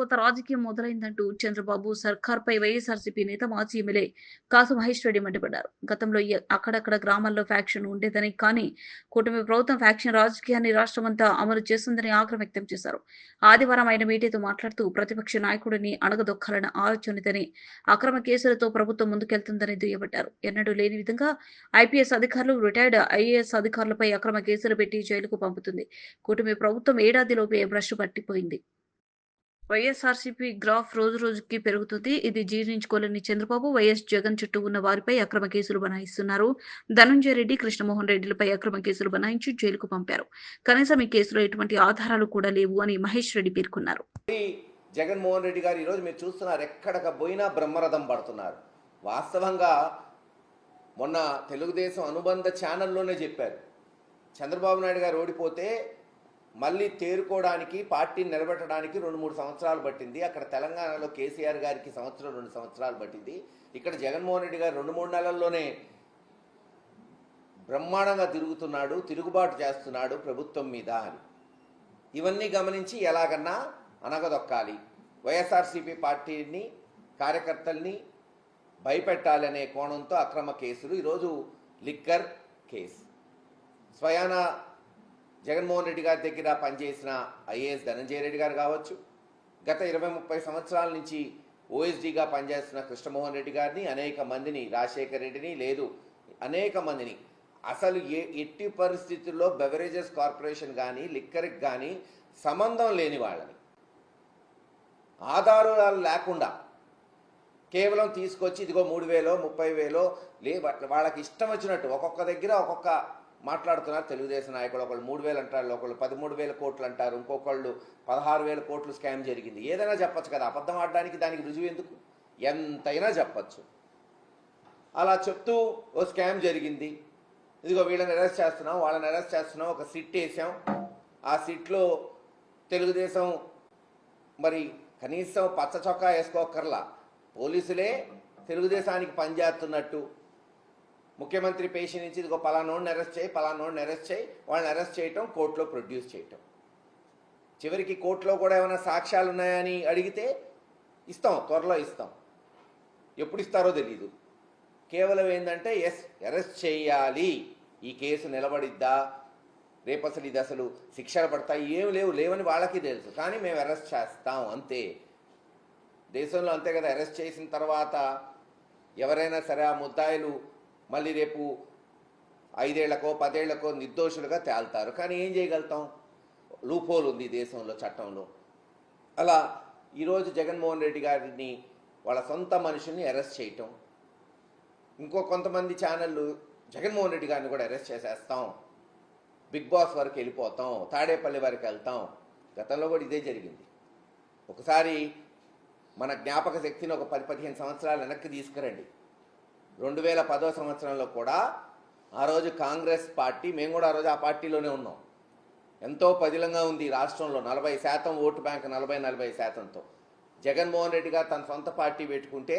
కొత్త రాజకీయం మొదలైందంటూ చంద్రబాబు సర్కార్పై వైఎస్ఆర్సీపీ నేత మాజీ ఎమ్మెల్యే కాసు మహేష్ రెడ్డి మండిపడ్డారు. గతంలో అక్కడక్కడ గ్రామాల్లో ఫ్యాక్షన్ ఉండేదని, కానీ కూటమి ప్రభుత్వం ఫ్యాక్షన్ రాజకీయాన్ని రాష్ట్రమంతా అమలు చేస్తుందని ఆగ్రహం వ్యక్తం చేశారు. ఆదివారం ఆయన మీడియాతో మాట్లాడుతూ ప్రతిపక్ష నాయకుడిని అణగదొక్కాలన్న ఆలోచనతోనే అక్రమ కేసులతో ప్రభుత్వం ముందుకెళ్తుందని దుయ్యబట్టారు. ఎన్నడూ లేని విధంగా ఐపీఎస్ అధికారులు, రిటైర్డ్ ఐఏఎస్ అధికారులపై అక్రమ కేసులు పెట్టి జైలుకు పంపుతుంది. కూటమి ప్రభుత్వం ఏడాదిలోపే భ్రష్టు పట్టిపోయింది. వైఎస్ఆర్సీపీ గ్రాఫ్ రోజురోజుకి పెరుగుతుంది. ఇది జీర్ణించుకోలేని చంద్రబాబు, వైఎస్ జగన్ చుట్టూ ఉన్న వారిపై అక్రమ కేసులు బనాయిస్తున్నారు. ధనంజయ రెడ్డి, కృష్ణమోహన్ రెడ్డిలపై అక్రమ కేసులు బనాయించి జైలుకు పంపారు. కనీసం ఈ కేసులో ఎటువంటి ఆధారాలు కూడా లేవు అని మహేష్ రెడ్డి పేర్కొన్నారు. జగన్మోహన్ రెడ్డి గారు ఈరోజు మీరు చూస్తున్నారు, ఎక్కడికి పోయినా బ్రహ్మరథం పడుతున్నారు. వాస్తవంగా మొన్న తెలుగుదేశం అనుబంధ ఛానల్లోనే చెప్పారు, చంద్రబాబు నాయుడు గారు ఓడిపోతే మళ్ళీ తేరుకోవడానికి, పార్టీని నిలబెట్టడానికి 2-3 సంవత్సరాలు పట్టింది. అక్కడ తెలంగాణలో కేసీఆర్ గారికి 1-2 సంవత్సరాలు పట్టింది. ఇక్కడ జగన్మోహన్ రెడ్డి గారు 2-3 నెలల్లోనే బ్రహ్మాండంగా తిరుగుతున్నాడు, తిరుగుబాటు చేస్తున్నాడు ప్రభుత్వం మీద అని. ఇవన్నీ గమనించి ఎలాగన్నా అనగదొక్కాలి, వైఎస్ఆర్సీపీ పార్టీని, కార్యకర్తల్ని భయపెట్టాలనే కోణంతో అక్రమ కేసులు. ఈరోజు లిక్కర్ కేసు, స్వయాన జగన్మోహన్ రెడ్డి గారి దగ్గర పనిచేసిన ఐఏఎస్ ధనంజయ రెడ్డి గారు కావచ్చు, గత 20-30 సంవత్సరాల నుంచి ఓఎస్డీగా పనిచేస్తున్న కృష్ణమోహన్ రెడ్డి గారిని, అనేక మందిని, రాజశేఖర్ రెడ్డిని, లేదు అనేక మందిని, అసలు ఎట్టి పరిస్థితుల్లో బెవరేజెస్ కార్పొరేషన్ కానీ, లిక్కర్కి కానీ సంబంధం లేని వాళ్ళని, ఆధారాలు లేకుండా కేవలం తీసుకొచ్చి ఇదిగో 3,000 30,000 వాళ్ళకి ఇష్టం వచ్చినట్టు ఒక్కొక్క దగ్గర ఒక్కొక్క మాట్లాడుతున్నారు. తెలుగుదేశం నాయకులు ఒకళ్ళు 3,000 అంటారు, ఒకళ్ళు 13,000 కోట్లు అంటారు, ఇంకొకళ్ళు 16,000 కోట్లు స్కామ్ జరిగింది. ఏదైనా చెప్పచ్చు కదా, అబద్ధం ఆడడానికి దానికి రుజువు ఎందుకు? ఎంతైనా చెప్పచ్చు. అలా చెప్తూ ఓ స్కామ్ జరిగింది, ఇదిగో వీళ్ళని అరెస్ట్ చేస్తున్నాం, వాళ్ళని అరెస్ట్ చేస్తున్నాం, ఒక సిట్ వేసాం, ఆ సిట్లో తెలుగుదేశం మరి కనీసం పచ్చ చొక్కా వేసుకోకర్లా, పోలీసులే తెలుగుదేశానికి పనిచేస్తున్నట్టు ముఖ్యమంత్రి పేషి నుంచి ఇదిగో పలానోడిని అరెస్ట్ చేయి, పలానోడిని అరెస్ట్ చేయి, వాళ్ళని అరెస్ట్ చేయటం, కోర్టులో ప్రొడ్యూస్ చేయటం. చివరికి కోర్టులో కూడా ఏమైనా సాక్ష్యాలు ఉన్నాయని అడిగితే ఇస్తాం, త్వరలో ఇస్తాం, ఎప్పుడు ఇస్తారో తెలీదు. కేవలం ఏంటంటే ఎస్ అరెస్ట్ చేయాలి, ఈ కేసు నిలబడిద్దా, రేపు అసలు ఇది అసలు శిక్షలు పడతాయి, ఏం లేవని వాళ్ళకి తెలుసు, కానీ మేము అరెస్ట్ చేస్తాం అంతే. దేశంలో అంతే కదా, అరెస్ట్ చేసిన తర్వాత ఎవరైనా సరే ఆ ముద్దాయిలు మళ్ళీ రేపు 5 ఏళ్లకో 10 ఏళ్లకో నిర్దోషులుగా తేల్తారు. కానీ ఏం చేయగలుగుతాం, లూపోల్ ఉంది దేశంలో, చట్టంలో. అలా ఈరోజు జగన్మోహన్ రెడ్డి గారిని వాళ్ళ సొంత మనుషుల్ని అరెస్ట్ చేయటం, ఇంకో కొంతమంది ఛానళ్ళు జగన్మోహన్ రెడ్డి గారిని కూడా అరెస్ట్ చేసేస్తాం, బిగ్ బాస్ వరకు వెళ్ళిపోతాం, తాడేపల్లి వరకు వెళ్తాం. గతంలో కూడా ఇదే జరిగింది. ఒకసారి మన జ్ఞాపక శక్తిని ఒక 10-15 సంవత్సరాలు వెనక్కి తీసుకురండి. 2010 సంవత్సరంలో కూడా ఆ రోజు కాంగ్రెస్ పార్టీ, మేము కూడా ఆ రోజు ఆ పార్టీలోనే ఉన్నాం, ఎంతో పదిలంగా ఉంది రాష్ట్రంలో, 40% ఓటు బ్యాంక్, 40-40%తో. జగన్మోహన్ రెడ్డి గారు తన సొంత పార్టీ పెట్టుకుంటే